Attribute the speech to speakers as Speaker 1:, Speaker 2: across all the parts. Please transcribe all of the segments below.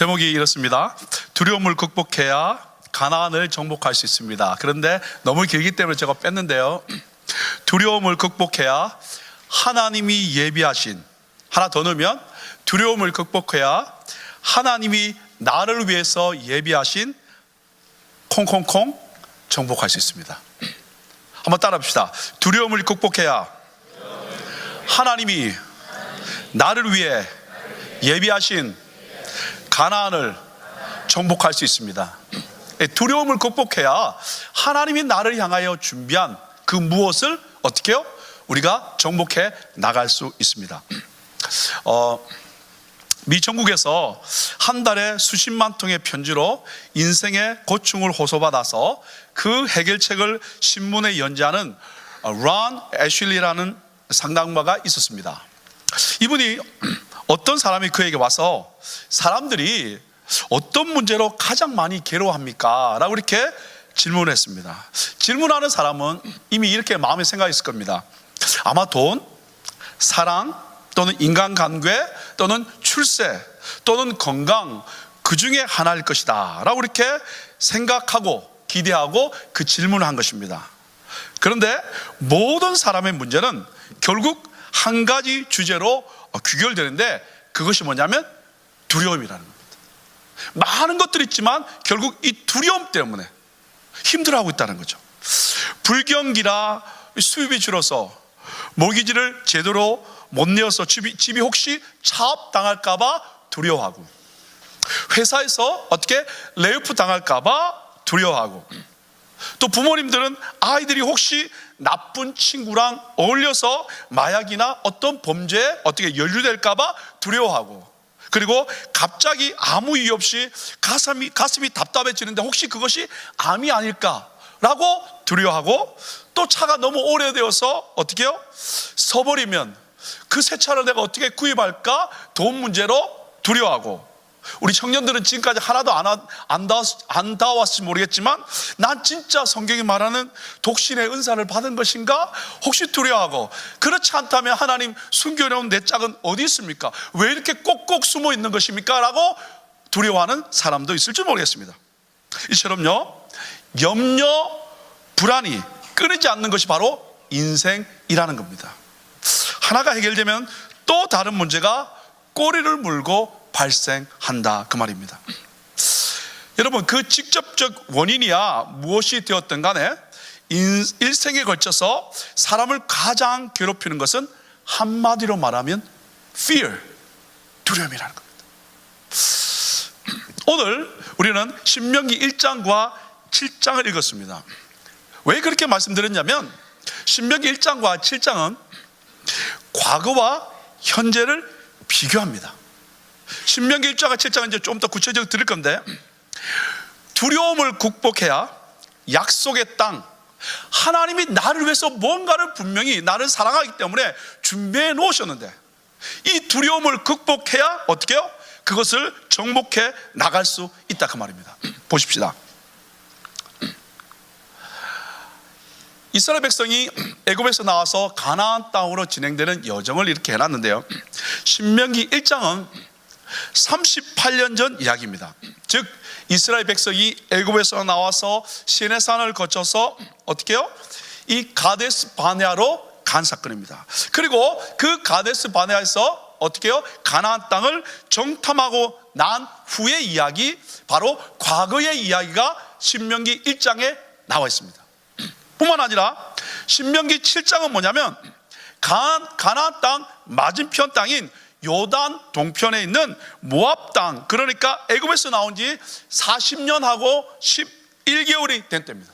Speaker 1: 제목이 이렇습니다. 두려움을 극복해야 가나안을 정복할 수 있습니다. 그런데 너무 길기 때문에 제가 뺐는데요. 두려움을 극복해야 하나님이 예비하신, 하나 더 넣으면 두려움을 극복해야 하나님이 나를 위해서 예비하신 콩콩콩 정복할 수 있습니다. 한번 따라 봅시다. 두려움을 극복해야 하나님이 나를 위해 예비하신 가나안을 정복할 수 있습니다. 두려움을 극복해야 하나님이 나를 향하여 준비한 그 무엇을 어떻게 해요? 우리가 정복해 나갈 수 있습니다. 미 천국에서 한 달에 수십만 통의 편지로 인생의 고충을 호소받아서 그 해결책을 신문에 연재하는 론 애슐리라는 상담가가 있었습니다. 이분이 어떤 사람이 그에게 와서 사람들이 어떤 문제로 가장 많이 괴로워합니까? 라고 이렇게 질문을 했습니다. 질문하는 사람은 이미 이렇게 마음에 생각이 있을 겁니다. 아마 돈, 사랑, 또는 인간관계, 또는 출세, 또는 건강, 그 중에 하나일 것이다 라고 이렇게 생각하고 기대하고 그 질문을 한 것입니다. 그런데 모든 사람의 문제는 결국 한 가지 주제로 귀결되는데, 그것이 뭐냐면 두려움이라는 겁니다. 많은 것들이 있지만 결국 이 두려움 때문에 힘들어하고 있다는 거죠. 불경기라 수입이 줄어서 모기지를 제대로 못 내어서 집이 혹시 차업당할까봐 두려워하고, 회사에서 어떻게 레이오프 당할까봐 두려워하고, 또 부모님들은 아이들이 혹시 나쁜 친구랑 어울려서 마약이나 어떤 범죄에 어떻게 연루될까봐 두려워하고, 그리고 갑자기 아무 이유 없이 가슴이 답답해지는데 혹시 그것이 암이 아닐까라고 두려워하고, 또 차가 너무 오래되어서 어떻게 해요? 서버리면 그 새 차를 내가 어떻게 구입할까? 돈 문제로 두려워하고, 우리 청년들은 지금까지 하나도 안 닿아왔을지 모르겠지만 난 진짜 성경이 말하는 독신의 은사를 받은 것인가? 혹시 두려워하고, 그렇지 않다면 하나님 숨겨놓은 내 짝은 어디 있습니까? 왜 이렇게 꼭꼭 숨어 있는 것입니까? 라고 두려워하는 사람도 있을지 모르겠습니다. 이처럼요, 염려, 불안이 끊이지 않는 것이 바로 인생이라는 겁니다. 하나가 해결되면 또 다른 문제가 꼬리를 물고 발생한다, 그 말입니다. 여러분, 그 직접적 원인이야 무엇이 되었든 간에 일생에 걸쳐서 사람을 가장 괴롭히는 것은 한마디로 말하면 fear, 두려움이라는 겁니다. 오늘 우리는 신명기 1장과 7장을 읽었습니다. 왜 그렇게 말씀드렸냐면, 신명기 1장과 7장은 과거와 현재를 비교합니다. 신명기 1장과 7장은 이제 좀 더 구체적으로 드릴 건데, 두려움을 극복해야 약속의 땅, 하나님이 나를 위해서 뭔가를 분명히 나를 사랑하기 때문에 준비해 놓으셨는데, 이 두려움을 극복해야 어떻게 해요? 그것을 정복해 나갈 수 있다, 그 말입니다. 보십시다. 이스라엘 백성이 애굽에서 나와서 가나안 땅으로 진행되는 여정을 이렇게 해놨는데요, 신명기 1장은 38년 전 이야기입니다. 즉 이스라엘 백성이 애굽에서 나와서 시내산을 거쳐서 어떻게 해요? 이 가데스 바네아로 간 사건입니다. 그리고 그 가데스 바네아에서 어떻게 해요? 가나안 땅을 정탐하고 난 후의 이야기, 바로 과거의 이야기가 신명기 1장에 나와 있습니다. 뿐만 아니라 신명기 7장은 뭐냐면 가나안 땅 맞은편 땅인 요단 동편에 있는 모압 땅, 그러니까 애굽에서 나온 지 40년하고 11개월이 된 때입니다.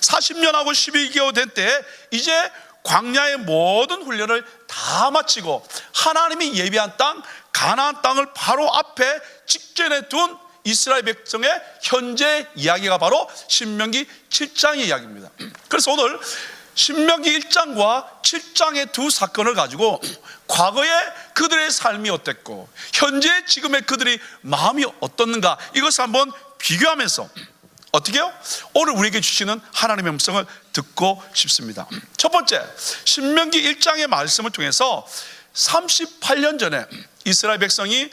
Speaker 1: 40년하고 11개월 된 때에 이제 광야의 모든 훈련을 다 마치고 하나님이 예비한 땅 가나안 땅을 바로 앞에 직전에 둔 이스라엘 백성의 현재 이야기가 바로 신명기 7장의 이야기입니다. 그래서 오늘 신명기 1장과 7장의 두 사건을 가지고 과거의 그들의 삶이 어땠고 현재 지금의 그들의 마음이 어떻는가, 이것을 한번 비교하면서 어떻게 해요? 오늘 우리에게 주시는 하나님의 음성을 듣고 싶습니다. 첫 번째, 신명기 1장의 말씀을 통해서 38년 전에 이스라엘 백성이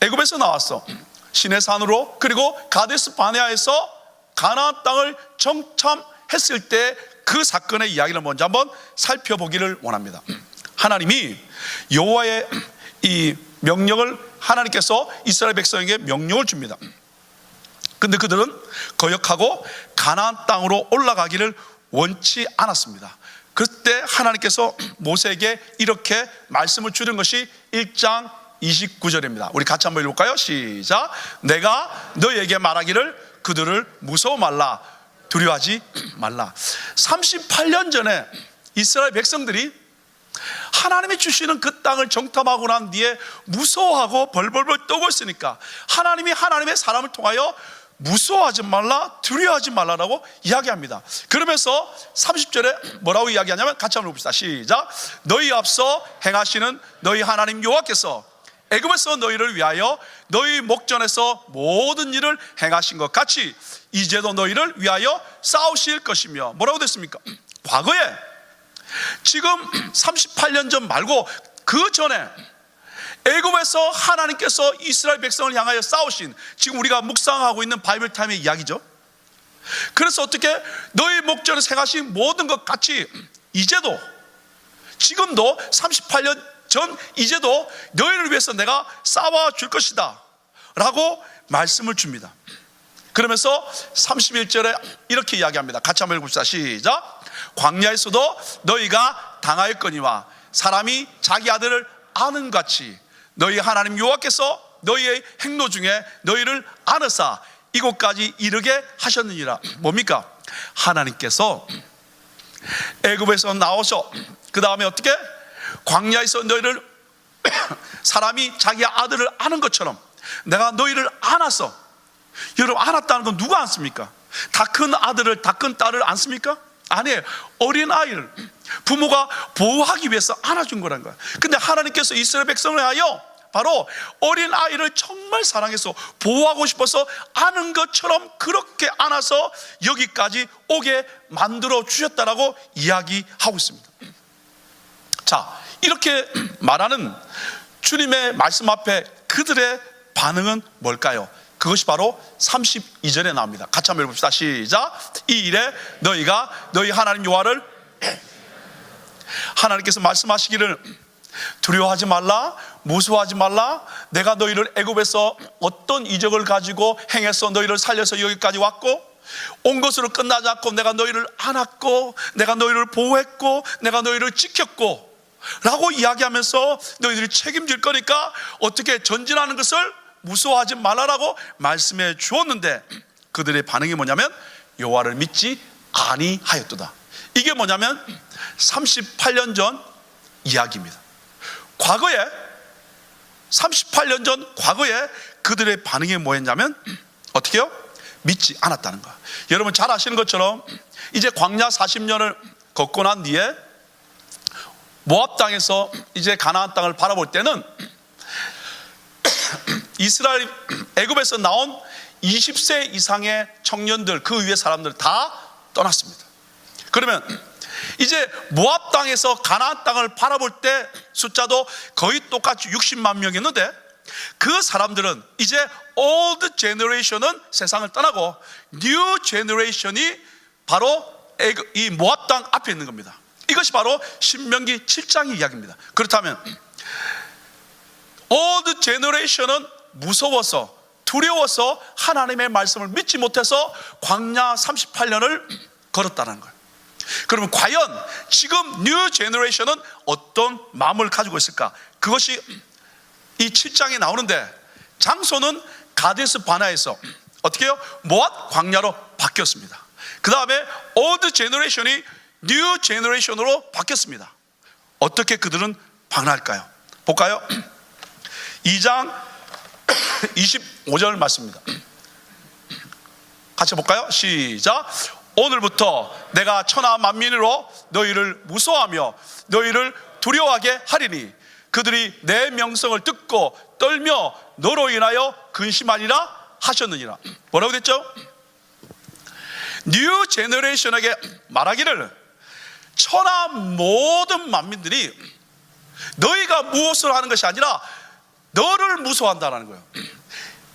Speaker 1: 애굽에서 나왔어. 시내산으로, 그리고 가데스 바네아에서 가나안 땅을 정탐했을 때 그 사건의 이야기를 먼저 한번 살펴보기를 원합니다. 하나님이 여호와의 이 명령을, 하나님께서 이스라엘 백성에게 명령을 줍니다. 근데 그들은 거역하고 가나안 땅으로 올라가기를 원치 않았습니다. 그때 하나님께서 모세에게 이렇게 말씀을 주는 것이 1장 29절입니다. 우리 같이 한번 읽어볼까요? 시작. 내가 너희에게 말하기를 그들을 무서워 말라, 두려워하지 말라. 38년 전에 이스라엘 백성들이 하나님이 주시는 그 땅을 정탐하고 난 뒤에 무서워하고 벌벌벌 떠고 있으니까 하나님이 하나님의 사람을 통하여 무서워하지 말라, 두려워하지 말라라고 이야기합니다. 그러면서 30절에 뭐라고 이야기하냐면 같이 한번 봅시다. 시작. 너희 앞서 행하시는 너희 하나님 여호와께서 애굽에서 너희를 위하여 너희 목전에서 모든 일을 행하신 것 같이 이제도 너희를 위하여 싸우실 것이며, 뭐라고 됐습니까? 과거에, 지금 38년 전 말고 그 전에 애굽에서 하나님께서 이스라엘 백성을 향하여 싸우신, 지금 우리가 묵상하고 있는 바이블 타임의 이야기죠. 그래서 어떻게 너희 목전에서 행하신 모든 것 같이 이제도, 지금도 38년 전 이제도 너희를 위해서 내가 싸워줄 것이다 라고 말씀을 줍니다. 그러면서 31절에 이렇게 이야기합니다. 같이 한번 읽읍시다. 시작. 광야에서도 너희가 당하였거니와 사람이 자기 아들을 아는 같이 너희 하나님 여호와께서 너희의 행로 중에 너희를 안으사 이곳까지 이르게 하셨느니라. 뭡니까? 하나님께서 애굽에서 나오셔, 그 다음에 어떻게? 광야에서 너희를 사람이 자기 아들을 아는 것처럼 내가 너희를 안았어. 여러분, 안았다는 건 누가 안습니까? 다 큰 아들을, 다 큰 딸을 안습니까? 아니에요. 어린 아이를 부모가 보호하기 위해서 안아준 거란 거야. 근데 하나님께서 이스라엘 백성을 하여 바로 어린 아이를 정말 사랑해서 보호하고 싶어서 안은 것처럼 그렇게 안아서 여기까지 오게 만들어 주셨다라고 이야기하고 있습니다. 자, 이렇게 말하는 주님의 말씀 앞에 그들의 반응은 뭘까요? 그것이 바로 32절에 나옵니다. 같이 한번 읽어봅시다. 시작. 이 일에 너희가 너희 하나님 여호와를, 하나님께서 말씀하시기를 두려워하지 말라, 무서워하지 말라, 내가 너희를 애굽에서 어떤 이적을 가지고 행해서 너희를 살려서 여기까지 왔고 온 것으로 끝나지 않고 내가 너희를 안았고 내가 너희를 보호했고 내가 너희를 지켰고 라고 이야기하면서 너희들이 책임질 거니까 어떻게 전진하는 것을 무서워하지 말라라고 말씀해 주었는데 그들의 반응이 뭐냐면 여호와를 믿지 아니하였도다. 이게 뭐냐면 38년 전 이야기입니다. 과거에, 38년 전 과거에 그들의 반응이 뭐였냐면 어떻게 해요? 믿지 않았다는 거야. 여러분 잘 아시는 것처럼 이제 광야 40년을 걷고 난 뒤에 모압 땅에서 이제 가나안 땅을 바라볼 때는 이스라엘 애굽에서 나온 20세 이상의 청년들, 그 위에 사람들 다 떠났습니다. 그러면 이제 모압 땅에서 가나안 땅을 바라볼 때 숫자도 거의 똑같이 60만 명이었는데 그 사람들은 이제 old generation은 세상을 떠나고 new generation이 바로 이 모압 땅 앞에 있는 겁니다. 이것이 바로 신명기 7장의 이야기입니다. 그렇다면 old generation은 무서워서 두려워서 하나님의 말씀을 믿지 못해서 광야 38년을 걸었다는 거예요. 그러면 과연 지금 뉴 제너레이션은 어떤 마음을 가지고 있을까? 그것이 이 7장에 나오는데 장소는 가데스 바네아에서 어떻게 해요? 모압 광야로 바뀌었습니다. 그 다음에 올드 제너레이션이 뉴 제너레이션으로 바뀌었습니다. 어떻게 그들은 반응할까요? 볼까요? 2장 25절 말씀입니다. 같이 볼까요? 시작. 오늘부터 내가 천하 만민으로 너희를 무서워하며 너희를 두려워하게 하리니 그들이 내 명성을 듣고 떨며 너로 인하여 근심하리라 하셨느니라. 뭐라고 됐죠? 뉴 제너레이션에게 말하기를 천하 모든 만민들이 너희가 무엇을 하는 것이 아니라 너를 무서워한다는 거예요.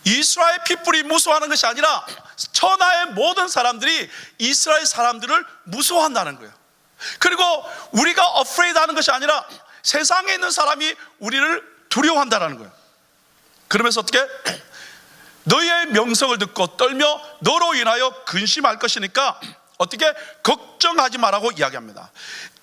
Speaker 1: 이스라엘 피플이 무서워하는 것이 아니라 천하의 모든 사람들이 이스라엘 사람들을 무서워한다는 거예요. 그리고 우리가 afraid 하는 것이 아니라 세상에 있는 사람이 우리를 두려워한다는 거예요. 그러면서 어떻게? 너희의 명성을 듣고 떨며 너로 인하여 근심할 것이니까 어떻게? 걱정하지 말라고 이야기합니다.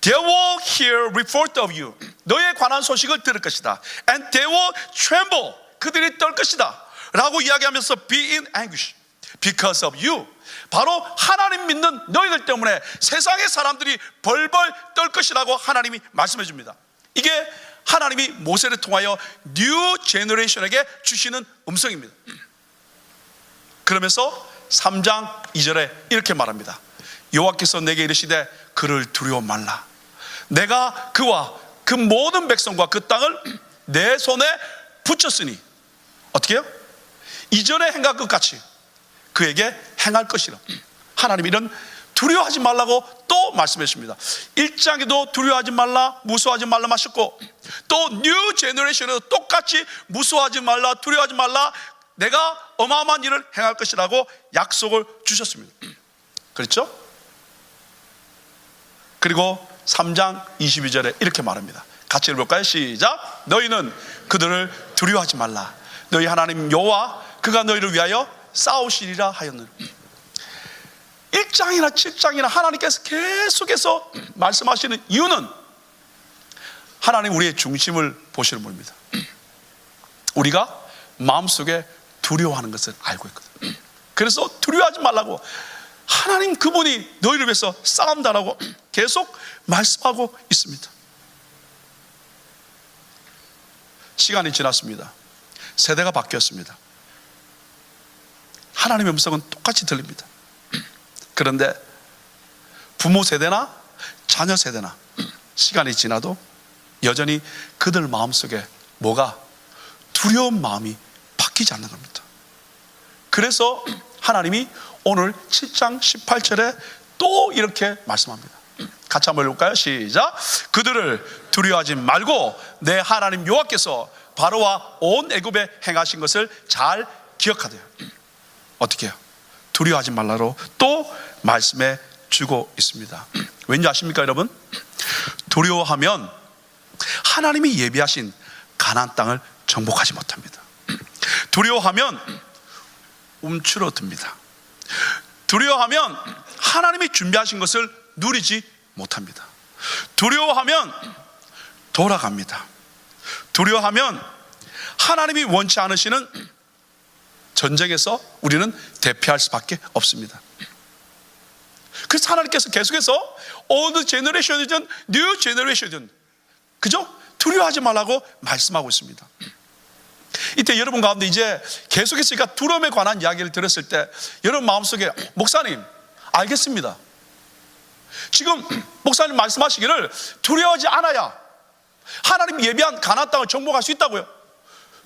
Speaker 1: They will hear report of you. 너희에 관한 소식을 들을 것이다. And they will tremble. 그들이 떨 것이다 라고 이야기하면서 be in anguish because of you. 바로 하나님 믿는 너희들 때문에 세상의 사람들이 벌벌 떨 것이라고 하나님이 말씀해 줍니다. 이게 하나님이 모세를 통하여 뉴 제너레이션에게 주시는 음성입니다. 그러면서 3장 2절에 이렇게 말합니다. 여호와께서 내게 이르시되 그를 두려워 말라. 내가 그와 그 모든 백성과 그 땅을 내 손에 붙였으니 어떻게 해요? 이전에 행한 것 같이 그에게 행할 것이라. 하나님이 이런 두려워하지 말라고 또 말씀해 주십니다. 1장에도 두려워하지 말라, 무서워하지 말라 하셨고, 또 뉴 제너레이션에도 똑같이 무서워하지 말라, 두려워하지 말라, 내가 어마어마한 일을 행할 것이라고 약속을 주셨습니다. 그렇죠? 그리고 3장 22절에 이렇게 말합니다. 같이 읽어볼까요? 시작. 너희는 그들을 두려워하지 말라. 너희 하나님 여호와 그가 너희를 위하여 싸우시리라 하였느니라. 1장이나 7장이나 하나님께서 계속해서 말씀하시는 이유는 하나님 우리의 중심을 보시는 분입니다. 우리가 마음속에 두려워하는 것을 알고 있거든요. 그래서 두려워하지 말라고 하나님 그분이 너희를 위해서 싸운다라고 계속 말씀하고 있습니다. 시간이 지났습니다. 세대가 바뀌었습니다. 하나님의 음성은 똑같이 들립니다. 그런데 부모 세대나 자녀 세대나 시간이 지나도 여전히 그들 마음속에 뭐가? 두려운 마음이 바뀌지 않는 겁니다. 그래서 하나님이 오늘 7장 18절에 또 이렇게 말씀합니다. 같이 한번 읽을까요? 시작. 그들을 두려워하지 말고 내 하나님 여호와께서 바로와 온 애굽에 행하신 것을 잘 기억하세요. 어떻게 해요? 두려워하지 말라로 또 말씀해 주고 있습니다. 왠지 아십니까 여러분? 두려워하면 하나님이 예비하신 가나안 땅을 정복하지 못합니다. 두려워하면 움츠러듭니다. 두려워하면 하나님이 준비하신 것을 누리지 못합니다. 두려워하면 돌아갑니다. 두려워하면 하나님이 원치 않으시는 전쟁에서 우리는 대피할 수밖에 없습니다. 그래서 하나님께서 계속해서 어느 제너레이션이든 뉴 제너레이션이든 그죠? 두려워하지 말라고 말씀하고 있습니다. 이때 여러분 가운데 이제 계속해서 두려움에 관한 이야기를 들었을 때 여러분 마음속에 목사님 알겠습니다. 지금 목사님 말씀하시기를 두려워하지 않아야 하나님 예비한 가나안 땅을 정복할 수 있다고요.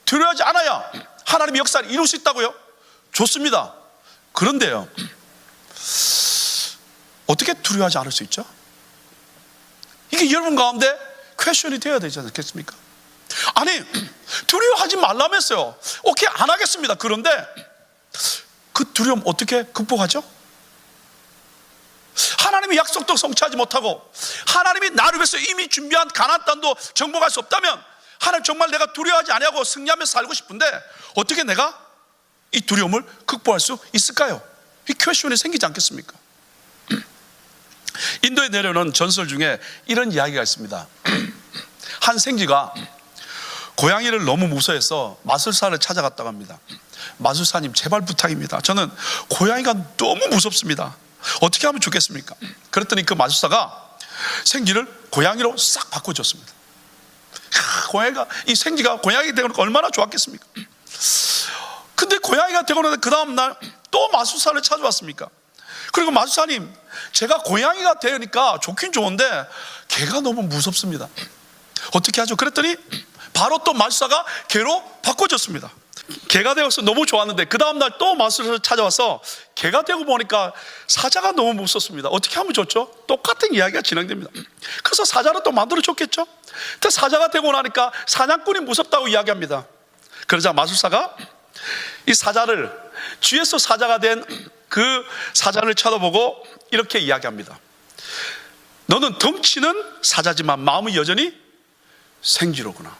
Speaker 1: 두려워하지 않아야 하나님의 역사를 이룰 수 있다고요. 좋습니다. 그런데요, 어떻게 두려워하지 않을 수 있죠? 이게 여러분 가운데 퀘션이 되어야 되지 않겠습니까? 아니 두려워하지 말라면서요. 오케이 안 하겠습니다. 그런데 그 두려움 어떻게 극복하죠? 하나님의 약속도 성취하지 못하고 하나님이 나를 위해서 이미 준비한 가나안 땅도 정복할 수 없다면 하나님 정말 내가 두려워하지 않냐고 승리하면서 살고 싶은데 어떻게 내가 이 두려움을 극복할 수 있을까요? 이 퀘션이 생기지 않겠습니까? 인도에 내려오는 전설 중에 이런 이야기가 있습니다. 한 생쥐가 고양이를 너무 무서워해서 마술사를 찾아갔다고 합니다. 마술사님 제발 부탁입니다. 저는 고양이가 너무 무섭습니다. 어떻게 하면 좋겠습니까? 그랬더니 그 마술사가 생쥐를 고양이로 싹 바꿔줬습니다. 고양이가, 이 생쥐가 고양이 되고 얼마나 좋았겠습니까? 근데 고양이가 되고 나서 그 다음날 또 마술사를 찾아왔습니까? 그리고 마술사님 제가 고양이가 되니까 좋긴 좋은데 개가 너무 무섭습니다. 어떻게 하죠? 그랬더니 바로 또 마술사가 개로 바꿔줬습니다. 개가 되어서 너무 좋았는데 그 다음날 또 마술사를 찾아와서 개가 되고 보니까 사자가 너무 무섭습니다. 어떻게 하면 좋죠? 똑같은 이야기가 진행됩니다. 그래서 사자를 또 만들어 줬겠죠? 근데 사자가 되고 나니까 사냥꾼이 무섭다고 이야기합니다. 그러자 마술사가 이 사자를, 주에서 사자가 된 그 사자를 쳐다보고 이렇게 이야기합니다. 너는 덩치는 사자지만 마음은 여전히 생쥐로구나.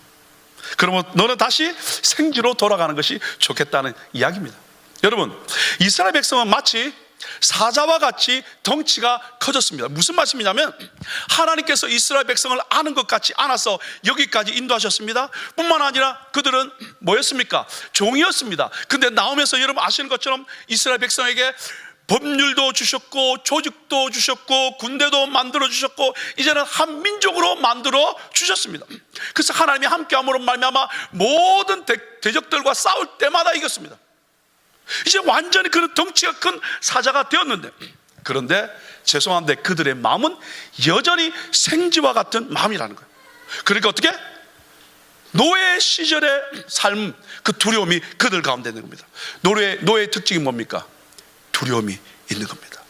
Speaker 1: 그러면 너는 다시 생쥐로 돌아가는 것이 좋겠다는 이야기입니다. 여러분, 이스라엘 백성은 마치 사자와 같이 덩치가 커졌습니다. 무슨 말씀이냐면 하나님께서 이스라엘 백성을 아는 것 같이 안아서 여기까지 인도하셨습니다. 뿐만 아니라 그들은 뭐였습니까? 종이었습니다. 근데 나오면서 여러분 아시는 것처럼 이스라엘 백성에게 법률도 주셨고 조직도 주셨고 군대도 만들어 주셨고 이제는 한 민족으로 만들어 주셨습니다. 그래서 하나님이 함께함으로 말미암아 모든 대적들과 싸울 때마다 이겼습니다. 이제 완전히 그런 덩치가 큰 사자가 되었는데, 그런데 죄송한데 그들의 마음은 여전히 생쥐와 같은 마음이라는 거예요. 그러니까 어떻게? 노예 시절의 삶, 그 두려움이 그들 가운데 있는 겁니다. 노예의 특징이 뭡니까? 두려움이 있는 겁니다.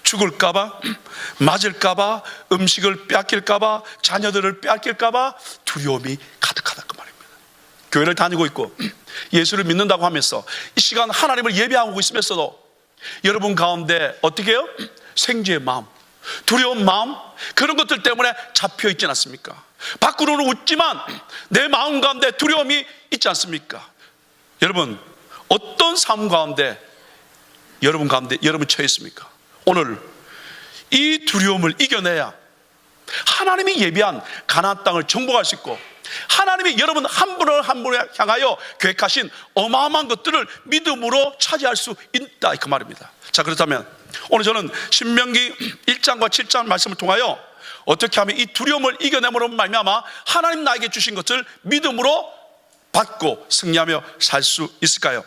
Speaker 1: 죽을까봐, 맞을까봐, 음식을 빼앗길까봐, 자녀들을 빼앗길까봐 두려움이 가득하다 그 말입니다. 교회를 다니고 있고 예수를 믿는다고 하면서 이 시간 하나님을 예배하고 있으면서도 여러분 가운데 어떻게 해요? 생쥐의 마음, 두려운 마음, 그런 것들 때문에 잡혀 있지 않습니까? 밖으로는 웃지만 내 마음 가운데 두려움이 있지 않습니까? 여러분, 어떤 삶 가운데 여러분 처해 있습니까? 오늘 이 두려움을 이겨내야 하나님이 예비한 가나안 땅을 정복할 수 있고, 하나님이 여러분 한 분을 한 분을 향하여 계획하신 어마어마한 것들을 믿음으로 차지할 수 있다, 그 말입니다. 자, 그렇다면 오늘 저는 신명기 1장과 7장 말씀을 통하여 어떻게 하면 이 두려움을 이겨내므로 말미암아 하나님 나에게 주신 것을 믿음으로 받고 승리하며 살 수 있을까요?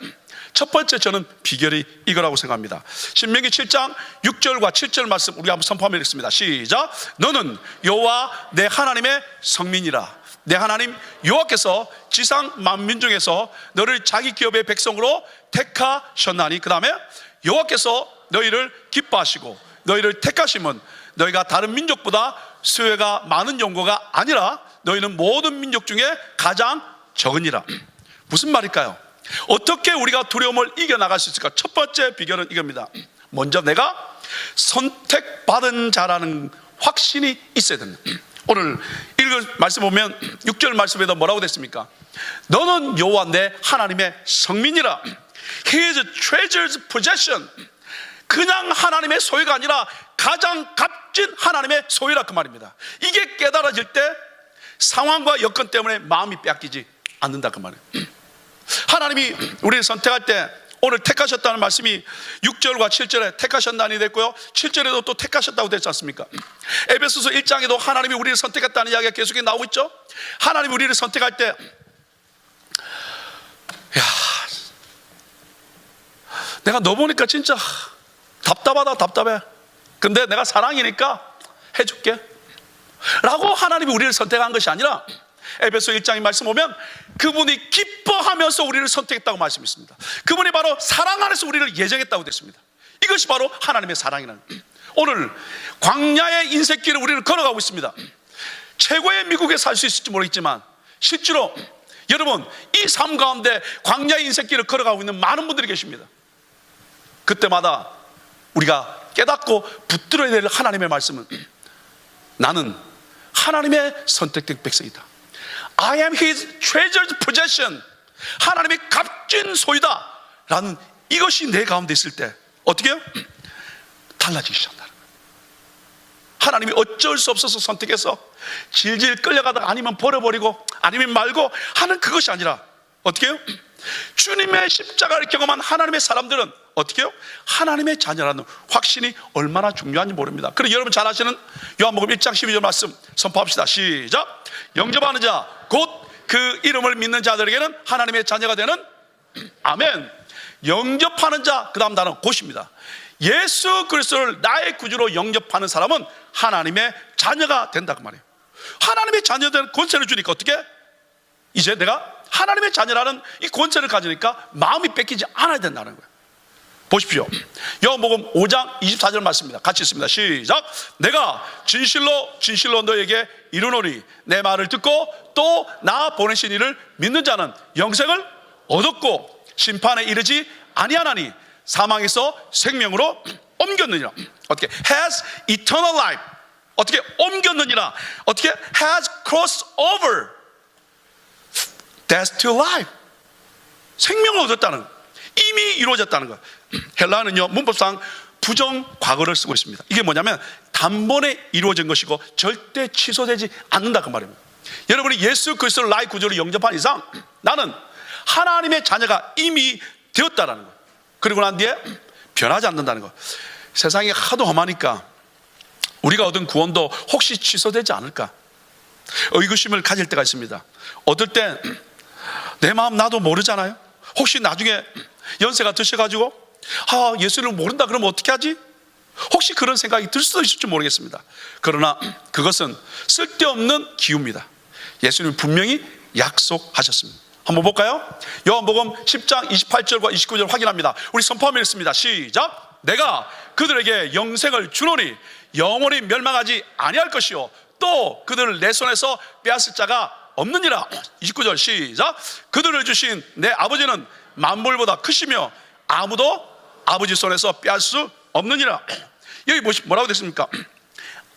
Speaker 1: 첫 번째 저는 비결이 이거라고 생각합니다. 신명기 7장 6절과 7절 말씀 우리 한번 선포하며 읽습니다. 시작. 너는 여호와 내 하나님의 성민이라. 내 하나님 여호와께서 지상 만민 중에서 너를 자기 기업의 백성으로 택하셨나니, 그 다음에 여호와께서 너희를 기뻐하시고 너희를 택하심은 너희가 다른 민족보다 수혜가 많은 용고가 아니라 너희는 모든 민족 중에 가장 적으니라. 무슨 말일까요? 어떻게 우리가 두려움을 이겨나갈 수 있을까? 첫 번째 비결은 이겁니다. 먼저 내가 선택받은 자라는 확신이 있어야 됩니다. 오늘 읽을 말씀 보면 6절 말씀에도 뭐라고 됐습니까? 너는 여호와 내 하나님의 성민이라. He is a treasured possession. 그냥 하나님의 소유가 아니라 가장 값진 하나님의 소유라, 그 말입니다. 이게 깨달아질 때 상황과 여건 때문에 마음이 빼앗기지 않는다, 그 말이에요. 하나님이 우리를 선택할 때 오늘 택하셨다는 말씀이 6절과 7절에 택하셨다니 됐고요, 7절에도 또 택하셨다고 됐지 않습니까? 에베소서 1장에도 하나님이 우리를 선택했다는 이야기가 계속 나오고 있죠. 하나님이 우리를 선택할 때 내가 너 보니까 진짜 답답해. 근데 내가 사랑이니까 해줄게 라고 하나님이 우리를 선택한 것이 아니라, 에베소 1장의 말씀 보면 그분이 기뻐하면서 우리를 선택했다고 말씀했습니다. 그분이 바로 사랑 안에서 우리를 예정했다고 됐습니다. 이것이 바로 하나님의 사랑이라는 거예요. 오늘 광야의 인생길을 우리는 걸어가고 있습니다. 최고의 미국에 살 수 있을지 모르겠지만 실제로 여러분 이 삶 가운데 광야의 인생길을 걸어가고 있는 많은 분들이 계십니다. 그때마다 우리가 깨닫고 붙들어야 될 하나님의 말씀은, 나는 하나님의 선택된 백성이다. I am His treasured possession. 하나님의 값진 소유다 라는 이것이 내 가운데 있을 때 어떻게 해요? 달라지기 시작한다는 거예요. 하나님이 어쩔 수 없어서 선택해서 질질 끌려가다가 아니면 버려버리고 아니면 말고 하는 그것이 아니라 어떻게 해요? 주님의 십자가를 경험한 하나님의 사람들은 어떻게 해요? 하나님의 자녀라는 확신이 얼마나 중요한지 모릅니다. 그리고 여러분 잘 아시는 요한복음 1장 12절 말씀 선포합시다. 시작. 영접하는 자 곧 그 이름을 믿는 자들에게는 하나님의 자녀가 되는, 아멘. 영접하는 자, 그 다음 단어는 곧입니다. 예수 그리스도를 나의 구주로 영접하는 사람은 하나님의 자녀가 된다, 그 말이에요. 하나님의 자녀된 권세를 주니까 어떻게? 이제 내가 하나님의 자녀라는 이 권세를 가지니까 마음이 뺏기지 않아야 된다는 거예요. 보십시오. 요한복음 5장 24절 말씀입니다. 같이 읽습니다. 시작. 내가 진실로 너에게 이르노니 내 말을 듣고 또 나 보내신 이를 믿는 자는 영생을 얻었고 심판에 이르지 아니하나니 사망에서 생명으로 옮겼느니라. 어떻게? has eternal life. 어떻게 옮겼느니라. 어떻게? has crossed over death to life. 생명을 얻었다는 거. 이미 이루어졌다는 거. 헬라어는요 문법상 부정 과거를 쓰고 있습니다. 이게 뭐냐면 단번에 이루어진 것이고 절대 취소되지 않는다 그 말입니다. 여러분이 예수 그리스도를 나의 구주로 영접한 이상 나는 하나님의 자녀가 이미 되었다라는 거. 그리고 난 뒤에 변하지 않는다는 거. 세상이 하도 험하니까 우리가 얻은 구원도 혹시 취소되지 않을까 의구심을 가질 때가 있습니다. 얻을 때 내 마음 나도 모르잖아요. 혹시 나중에 연세가 드셔가지고 예수를 모른다 그러면 어떻게 하지? 혹시 그런 생각이 들 수도 있을지 모르겠습니다. 그러나 그것은 쓸데없는 기우입니다. 예수님은 분명히 약속하셨습니다. 한번 볼까요? 요한복음 10장 28절과 29절 확인합니다. 우리 선포하면 읽습니다. 시작. 내가 그들에게 영생을 주노니 영원히 멸망하지 아니할 것이요 또 그들을 내 손에서 빼앗을 자가 없느니라. 29절 시작. 그들을 주신 내 아버지는 만물보다 크시며 아무도 아버지 손에서 빼앗을 수 없느니라. 여기 뭐라고 됐습니까?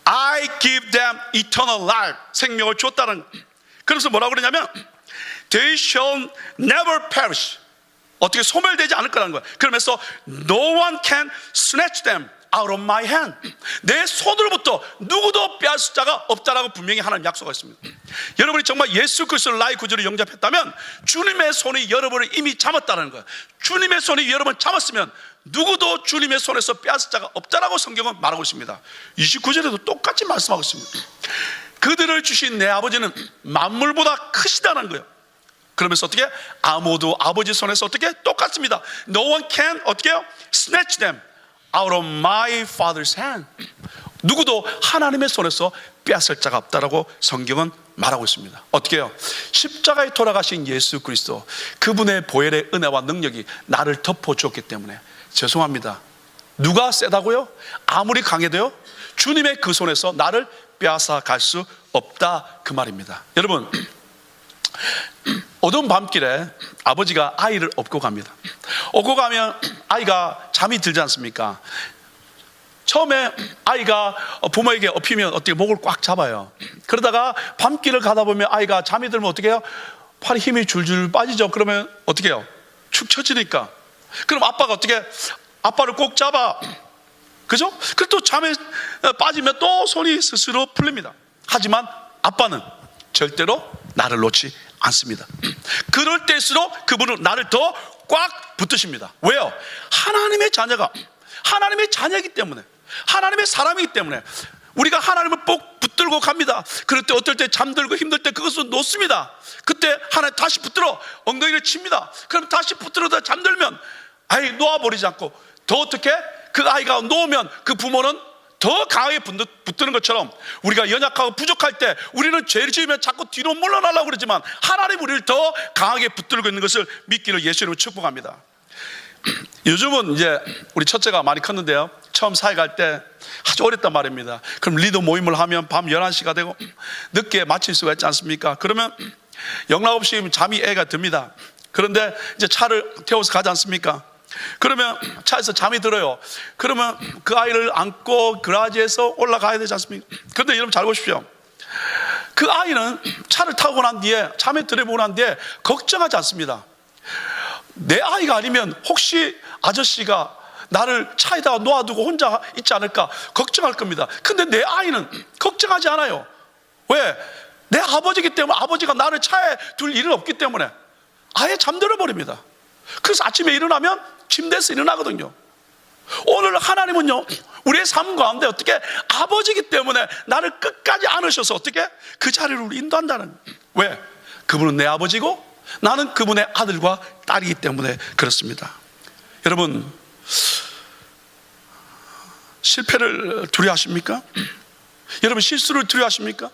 Speaker 1: I give them eternal life. 생명을 줬다는. 그래서 뭐라고 그러냐면 They shall never perish. 어떻게 소멸되지 않을 거라는 거야. 그러면서 No one can snatch them out of my hand. 내 손으로부터 누구도 빼앗을 자가 없다라고 분명히 하나님 약속하셨습니다. 여러분이 정말 예수 그리스도를 나의 구주로 영접했다면 주님의 손이 여러분을 이미 잡았다는 거야. 주님의 손이 여러분을 잡았으면 누구도 주님의 손에서 빼앗을 자가 없다라고 성경은 말하고 있습니다. 29절에도 똑같이 말씀하고 있습니다. 그들을 주신 내 아버지는 만물보다 크시다는 거예요. 그러면서 어떻게? 아무도 아버지 손에서 어떻게? 똑같습니다. No one can 어떻게 해요? Snatch them out of my father's hand. 누구도 하나님의 손에서 빼앗을 자가 없다라고 성경은 말하고 있습니다. 어떻게 해요? 십자가에 돌아가신 예수 그리스도 그분의 보혈의 은혜와 능력이 나를 덮어주었기 때문에 죄송합니다. 누가 세다고요? 아무리 강해도요 주님의 그 손에서 나를 빼앗아 갈 수 없다 그 말입니다. 여러분 어두운 밤길에 아버지가 아이를 업고 갑니다. 업고 가면 아이가 잠이 들지 않습니까? 처음에 아이가 부모에게 업히면 어떻게 목을 꽉 잡아요. 그러다가 밤길을 가다 보면 아이가 잠이 들면 어떻게 해요? 팔에 힘이 줄줄 빠지죠. 그러면 어떻게 해요? 축 처지니까. 그럼 아빠가 어떻게 아빠를 꼭 잡아. 그죠? 그리고 또 잠에 빠지면 또 손이 스스로 풀립니다. 하지만 아빠는 절대로 나를 놓지 않습니다. 그럴 때일수록 그분은 나를 더 꽉 붙드십니다. 왜요? 하나님의 자녀가 하나님의 자녀이기 때문에, 하나님의 사람이기 때문에 우리가 하나님을 꼭 붙들고 갑니다. 그럴 때 어떨 때 잠들고 힘들 때 그것을 놓습니다. 그때 하나님 다시 붙들어 엉덩이를 칩니다. 그럼 다시 붙들어다 잠들면 아이 놓아버리지 않고 더 어떻게 그 아이가 놓으면 그 부모는 더 강하게 붙드는 것처럼 우리가 연약하고 부족할 때 우리는 죄를 지으면 자꾸 뒤로 물러나려고 그러지만 하나님 우리를 더 강하게 붙들고 있는 것을 믿기를 예수님으로 축복합니다. 요즘은 이제 우리 첫째가 많이 컸는데요, 처음 사회 갈 때 아주 어렸단 말입니다. 그럼 리더 모임을 하면 밤 11시가 되고 늦게 마칠 수가 있지 않습니까? 그러면 영락없이 잠이 애가 듭니다. 그런데 이제 차를 태워서 가지 않습니까? 그러면 차에서 잠이 들어요. 그러면 그 아이를 안고 그라지에서 올라가야 되지 않습니까? 그런데 여러분 잘 보십시오. 그 아이는 차를 타고 난 뒤에 잠에 들어보고 난 뒤에 걱정하지 않습니다. 내 아이가 아니면 혹시 아저씨가 나를 차에다가 놓아두고 혼자 있지 않을까 걱정할 겁니다. 근데 내 아이는 걱정하지 않아요. 왜? 내 아버지이기 때문에, 아버지가 나를 차에 둘 일은 없기 때문에 아예 잠들어 버립니다. 그래서 아침에 일어나면 침대에서 일어나거든요. 오늘 하나님은요 우리의 삶 가운데 어떻게 아버지이기 때문에 나를 끝까지 안으셔서 어떻게 그 자리로 인도한다는. 왜? 그분은 내 아버지고 나는 그분의 아들과 딸이기 때문에 그렇습니다. 여러분, 실패를 두려워하십니까? 여러분, 실수를 두려워하십니까?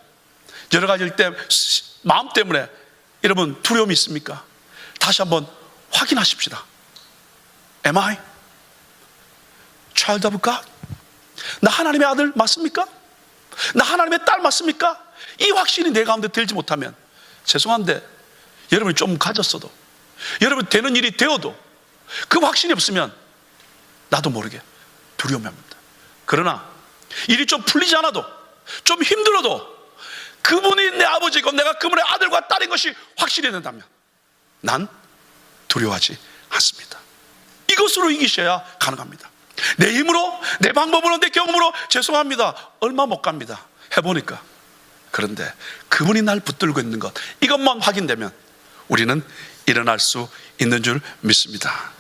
Speaker 1: 여러 가지일 때 마음 때문에 여러분 두려움이 있습니까? 다시 한번 확인하십시다. Am I child of God? 나 하나님의 아들 맞습니까? 나 하나님의 딸 맞습니까? 이 확신이 내 가운데 들지 못하면 죄송한데 여러분이 좀 가졌어도 여러분 되는 일이 되어도 그 확신이 없으면 나도 모르게 두려움합니다. 그러나 일이 좀 풀리지 않아도, 좀 힘들어도 그분이 내 아버지고 내가 그분의 아들과 딸인 것이 확실히 된다면 난 두려워하지 않습니다. 이것으로 이기셔야 가능합니다. 내 힘으로, 내 방법으로, 내 경험으로 죄송합니다, 얼마 못 갑니다. 해보니까. 그런데 그분이 날 붙들고 있는 것, 이것만 확인되면 우리는 일어날 수 있는 줄 믿습니다.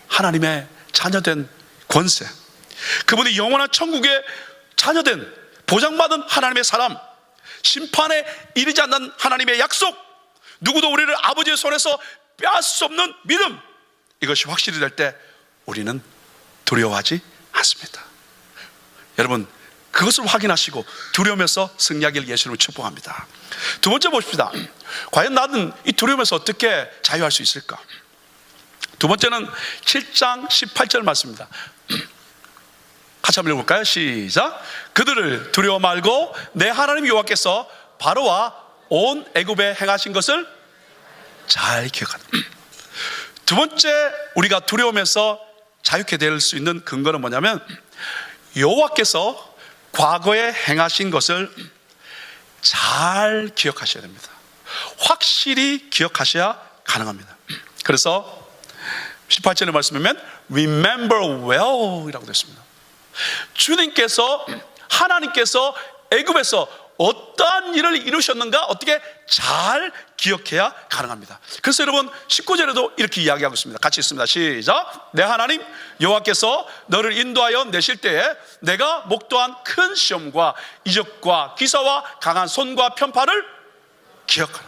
Speaker 1: 하나님의 자녀된 권세, 그분이 영원한 천국의 자녀된 보장받은 하나님의 사람, 심판에 이르지 않는 하나님의 약속, 누구도 우리를 아버지의 손에서 빼앗을 수 없는 믿음, 이것이 확실히 될 때 우리는 두려워하지 않습니다. 여러분, 그것을 확인하시고 두려움에서 승리하기를 예수님을 축복합니다. 두 번째 보십시다. 과연 나는 이 두려움에서 어떻게 자유할 수 있을까? 두 번째는 7장 18절 말씀입니다. 같이 한번 읽어볼까요? 시작. 그들을 두려워 말고 내 하나님 여호와께서 바로와 온 애굽에 행하신 것을 잘 기억하라. 두 번째 우리가 두려움에서 자유케 될 수 있는 근거는 뭐냐면, 여호와께서 과거에 행하신 것을 잘 기억하셔야 됩니다. 확실히 기억하셔야 가능합니다. 그래서 18절의 말씀이면 Remember well 이라고 됐습니다. 주님께서, 하나님께서 애굽에서 어떠한 일을 이루셨는가 어떻게 잘 기억해야 가능합니다. 그래서 여러분 19절에도 이렇게 이야기하고 있습니다. 같이 있습니다. 시작. 내 하나님 여호와께서 너를 인도하여 내실 때에 내가 목도한 큰 시험과 이적과 기사와 강한 손과 편파를 기억하라.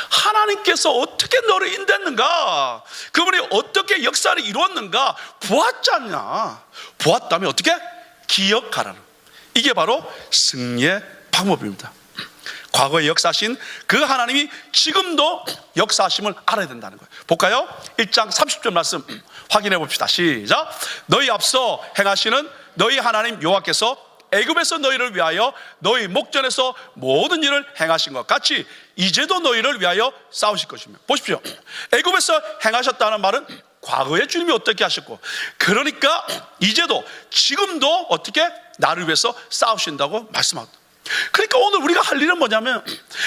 Speaker 1: 하나님께서 어떻게 너를 인도했는가, 그분이 어떻게 역사를 이루었는가 보았지 않냐. 보았다면 어떻게 기억하라는, 이게 바로 승리의 방법입니다. 과거에 역사하신 그 하나님이 지금도 역사하심을 알아야 된다는 거예요. 볼까요? 1장 30절 말씀 확인해 봅시다. 시작. 너희 앞서 행하시는 너희 하나님 여호와께서 애굽에서 너희를 위하여 너희 목전에서 모든 일을 행하신 것 같이 이제도 너희를 위하여 싸우실 것이며. 보십시오. 애굽에서 행하셨다는 말은 과거에 주님이 어떻게 하셨고, 그러니까 이제도 지금도 어떻게 나를 위해서 싸우신다고 말씀합니다. 그러니까 오늘 우리가 할 일은 뭐냐면,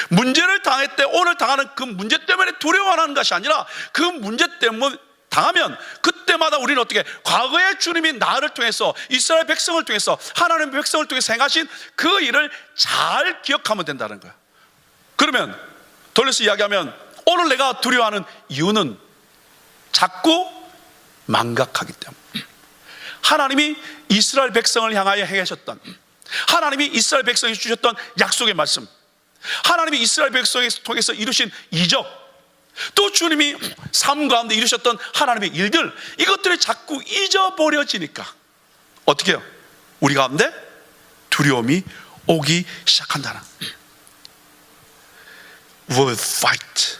Speaker 1: 문제를 당할 때 오늘 당하는 그 문제 때문에 두려워하는 것이 아니라 그 문제 때문에 당하면 그때마다 우리는 어떻게, 과거에 주님이 나를 통해서, 이스라엘 백성을 통해서, 하나님의 백성을 통해서 행하신 그 일을 잘 기억하면 된다는 거야. 그러면 돌려서 이야기하면 오늘 내가 두려워하는 이유는 자꾸 망각하기 때문에, 하나님이 이스라엘 백성을 향하여 행하셨던, 하나님이 이스라엘 백성에 주셨던 약속의 말씀, 하나님이 이스라엘 백성을 통해서 이루신 이적, 또 주님이 삶 가운데 이루셨던 하나님의 일들, 이것들이 자꾸 잊어버려지니까 어떻게 해요? 우리 가운데 두려움이 오기 시작한다는, will fight,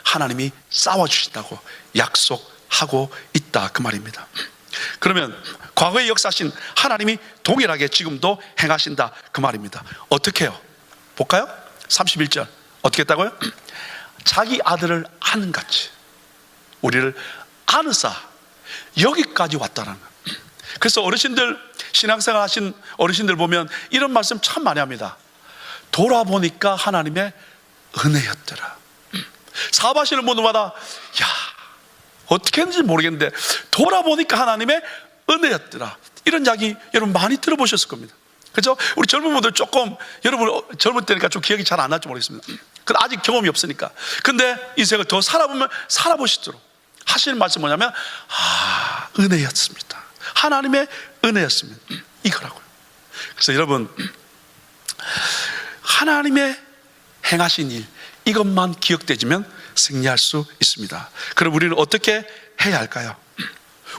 Speaker 1: 하나님이 싸워주신다고 약속하고 있다, 그 말입니다. 그러면 과거에 역사하신 하나님이 동일하게 지금도 행하신다, 그 말입니다. 어떻게 해요? 볼까요? 31절 어떻게 했다고요? 자기 아들을 아는 같이 우리를 아느사 여기까지 왔다는 거예요. 그래서 어르신들, 신앙생활 하신 어르신들 보면 이런 말씀 참 많이 합니다. 돌아보니까 하나님의 은혜였더라. 사업하시는 분들마다 야, 어떻게 했는지 모르겠는데 돌아보니까 하나님의 은혜였더라, 이런 이야기 여러분 많이 들어보셨을 겁니다. 그렇죠? 우리 젊은 분들 조금, 여러분 젊을 때니까 좀 기억이 잘 안 날지 모르겠습니다. 근데 아직 경험이 없으니까. 근데 인생을 더 살아보면 살아보시도록 하시는 말씀 뭐냐면, 은혜였습니다. 하나님의 은혜였습니다. 이거라고요. 그래서 여러분, 하나님의 행하신 일, 이것만 기억되지면 승리할 수 있습니다. 그럼 우리는 어떻게 해야 할까요?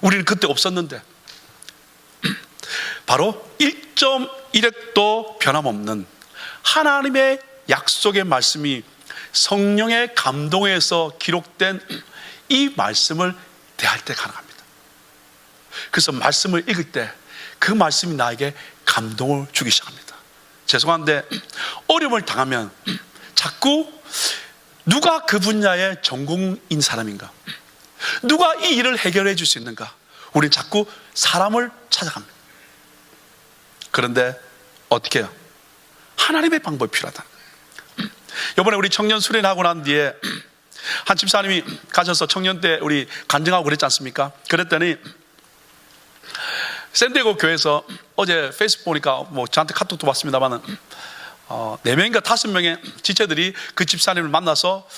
Speaker 1: 우리는 그때 없었는데 바로 1.1획도 변함없는 하나님의 약속의 말씀이 성령의 감동에서 기록된 이 말씀을 대할 때 가능합니다. 그래서 말씀을 읽을 때 그 말씀이 나에게 감동을 주기 시작합니다. 죄송한데 어려움을 당하면 자꾸 누가 그 분야의 전공인 사람인가? 누가 이 일을 해결해 줄 수 있는가? 우리는 자꾸 사람을 찾아갑니다. 그런데 어떻게 해요? 하나님의 방법이 필요하다. 이번에 우리 청년 수련하고 난 뒤에 한 집사님이 가셔서 청년 때 우리 간증하고 그랬지 않습니까? 그랬더니 샌디에고 교회에서 어제 페이스북 보니까 뭐 저한테 카톡도 왔습니다만은 4명인가 5명의 지체들이 그 집사님을 만나서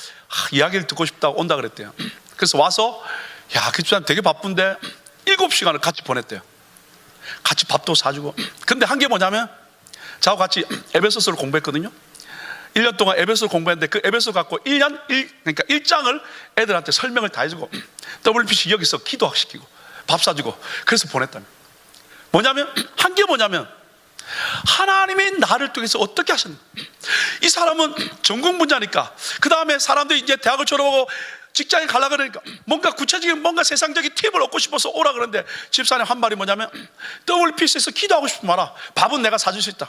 Speaker 1: 이야기를 듣고 싶다고 온다 그랬대요. 그래서 와서 그 집사님 되게 바쁜데 7시간을 같이 보냈대요. 같이 밥도 사주고. 근데 한 게 뭐냐면 저하고 같이 에베소서를 공부했거든요. 1년 동안 에베소를 공부했는데 그 에베소 갖고 그러니까 1장을 애들한테 설명을 다 해주고 WPC 여기서 기도시키고 밥 사주고 그래서 보냈답니다. 뭐냐면 한 게 뭐냐면 하나님이 나를 통해서 어떻게 하셨는가. 이 사람은 전공 분야니까 그 다음에 사람들이 이제 대학을 졸업하고 직장에 가려고 그러니까 뭔가 구체적인 뭔가 세상적인 팁을 얻고 싶어서 오라 그러는데 집사님 한 말이 뭐냐면 WPC에서 기도하고 싶으면 와라. 밥은 내가 사줄 수 있다.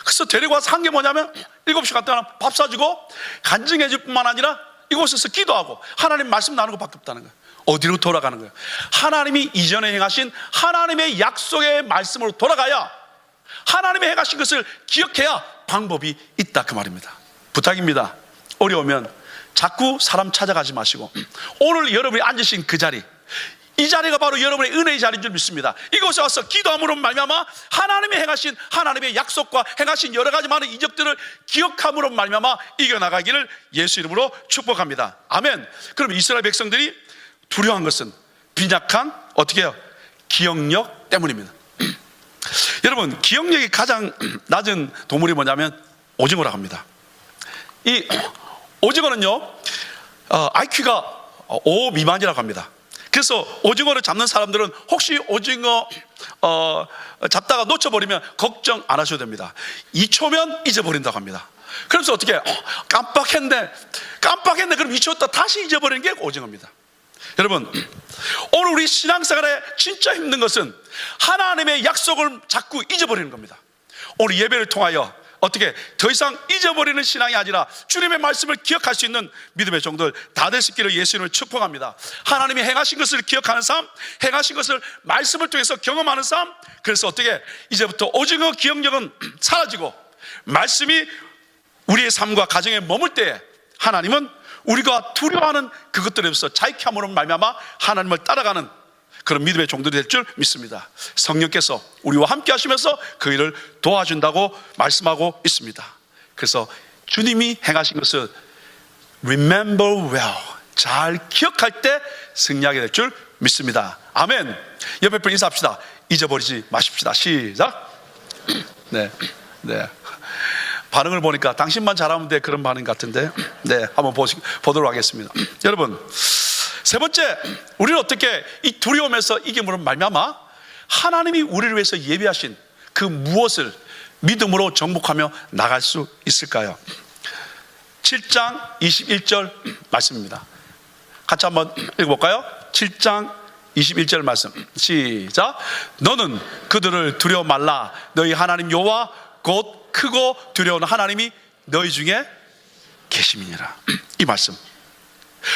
Speaker 1: 그래서 데리고 와서 한 게 뭐냐면 7시간 동안 밥 사주고 간증해 줄 뿐만 아니라 이곳에서 기도하고 하나님 말씀 나누는 것밖에 없다는 거예요. 어디로 돌아가는 거예요? 하나님이 이전에 행하신 하나님의 약속의 말씀으로 돌아가야 하나님의 행하신 것을 기억해야 방법이 있다 그 말입니다. 부탁입니다. 어려우면 자꾸 사람 찾아가지 마시고 오늘 여러분이 앉으신 그 자리, 이 자리가 바로 여러분의 은혜의 자리인 줄 믿습니다. 이곳에 와서 기도함으로 말미암아 하나님의 행하신 하나님의 약속과 행하신 여러 가지 많은 이적들을 기억함으로 말미암아 이겨나가기를 예수 이름으로 축복합니다. 아멘. 그럼 이스라엘 백성들이 두려워한 것은 빈약한 어떻게 해요? 기억력 때문입니다. 여러분, 기억력이 가장 낮은 동물이 뭐냐면 오징어라고 합니다. 이 오징어는요 IQ가 5 미만이라고 합니다. 그래서 오징어를 잡는 사람들은 혹시 오징어 잡다가 놓쳐버리면 걱정 안 하셔도 됩니다. 2초면 잊어버린다고 합니다. 그래서 어떻게 해요? 깜빡했네 그럼 2초 있다 다시 잊어버리는 게 오징어입니다. 여러분, 오늘 우리 신앙생활에 진짜 힘든 것은 하나님의 약속을 자꾸 잊어버리는 겁니다. 오늘 예배를 통하여 어떻게 더 이상 잊어버리는 신앙이 아니라 주님의 말씀을 기억할 수 있는 믿음의 종들 다 될 수 있기를 예수님을 축복합니다. 하나님이 행하신 것을 기억하는 삶, 행하신 것을 말씀을 통해서 경험하는 삶. 그래서 어떻게 이제부터 오징어 기억력은 사라지고 말씀이 우리의 삶과 가정에 머물 때에 하나님은 우리가 두려워하는 그것들에서 자익함으로 말미암아 하나님을 따라가는 그런 믿음의 종들이 될 줄 믿습니다. 성령께서 우리와 함께 하시면서 그 일을 도와준다고 말씀하고 있습니다. 그래서 주님이 행하신 것을 remember well, 잘 기억할 때 승리하게 될 줄 믿습니다. 아멘. 옆에 분 인사합시다. 잊어버리지 마십시다. 시작. 네. 반응을 보니까 당신만 잘하면 돼 그런 반응 같은데 한번 보도록 하겠습니다. 여러분, 세 번째, 우리는 어떻게 이 두려움에서 이김으로 말미암아 하나님이 우리를 위해서 예비하신 그 무엇을 믿음으로 정복하며 나갈 수 있을까요? 7장 21절 말씀입니다. 같이 한번 읽어볼까요? 7장 21절 말씀 시작. 너는 그들을 두려워 말라. 너희 하나님 여호와 곧 크고 두려운 하나님이 너희 중에 계심이니라. 이 말씀,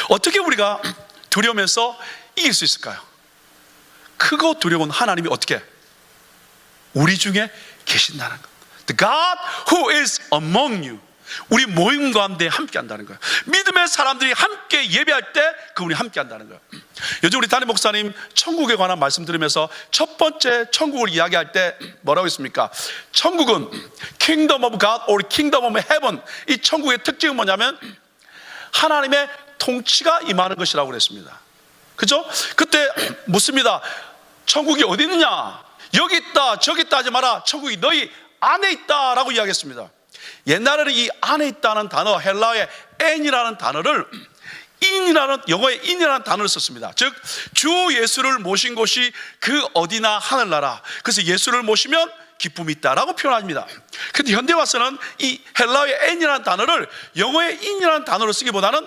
Speaker 1: 어떻게 우리가 두려우면서 이길 수 있을까요? 크고 두려운 하나님이 어떻게 우리 중에 계신다는 것. The God who is among you, 우리 모임 가운데 함께 한다는 거예요. 믿음의 사람들이 함께 예배할 때 그분이 함께 한다는 거예요. 요즘 우리 담임 목사님 천국에 관한 말씀 들으면서 첫 번째 천국을 이야기할 때 뭐라고 했습니까? 천국은 Kingdom of God or Kingdom of Heaven, 이 천국의 특징은 뭐냐면 하나님의 통치가 임하는 것이라고 그랬습니다. 그죠? 그때 묻습니다. 천국이 어디 있느냐? 여기 있다 저기 있다 하지 마라. 천국이 너희 안에 있다 라고 이야기했습니다. 옛날에는 이 안에 있다는 단어, 헬라어의 N이라는 단어를 영어의 in이라는 단어를 썼습니다. 즉 주 예수를 모신 곳이 그 어디나 하늘나라. 그래서 예수를 모시면 기쁨이 있다라고 표현합니다. 그런데 현대 와서는 이 헬라어의 N이라는 단어를 영어의 in이라는 단어로 쓰기보다는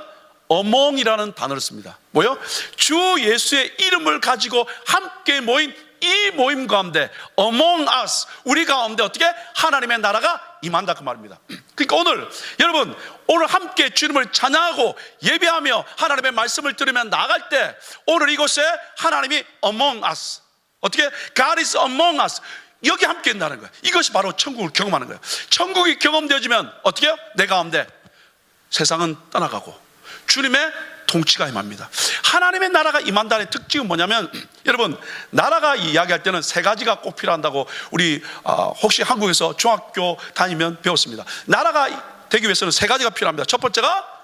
Speaker 1: among이라는 단어를 씁니다. 뭐요? 주 예수의 이름을 가지고 함께 모인 이 모임 가운데 among us, 우리 가운데 어떻게 하나님의 나라가 임한다 그 말입니다. 그러니까 오늘 여러분, 오늘 함께 주님을 찬양하고 예배하며 하나님의 말씀을 들으며 나갈 때 오늘 이곳에 하나님이 among us, 어떻게 God is among us, 여기 함께 있다는 거예요. 이것이 바로 천국을 경험하는 거예요. 천국이 경험되어지면 어떻게 해요? 내 가운데 세상은 떠나가고 주님의 통치가 임합니다. 하나님의 나라가 임한다는 특징은 뭐냐면, 여러분, 나라가 이야기할 때는 세 가지가 꼭 필요한다고 우리 혹시 한국에서 중학교 다니면 배웠습니다. 나라가 되기 위해서는 세 가지가 필요합니다. 첫 번째가,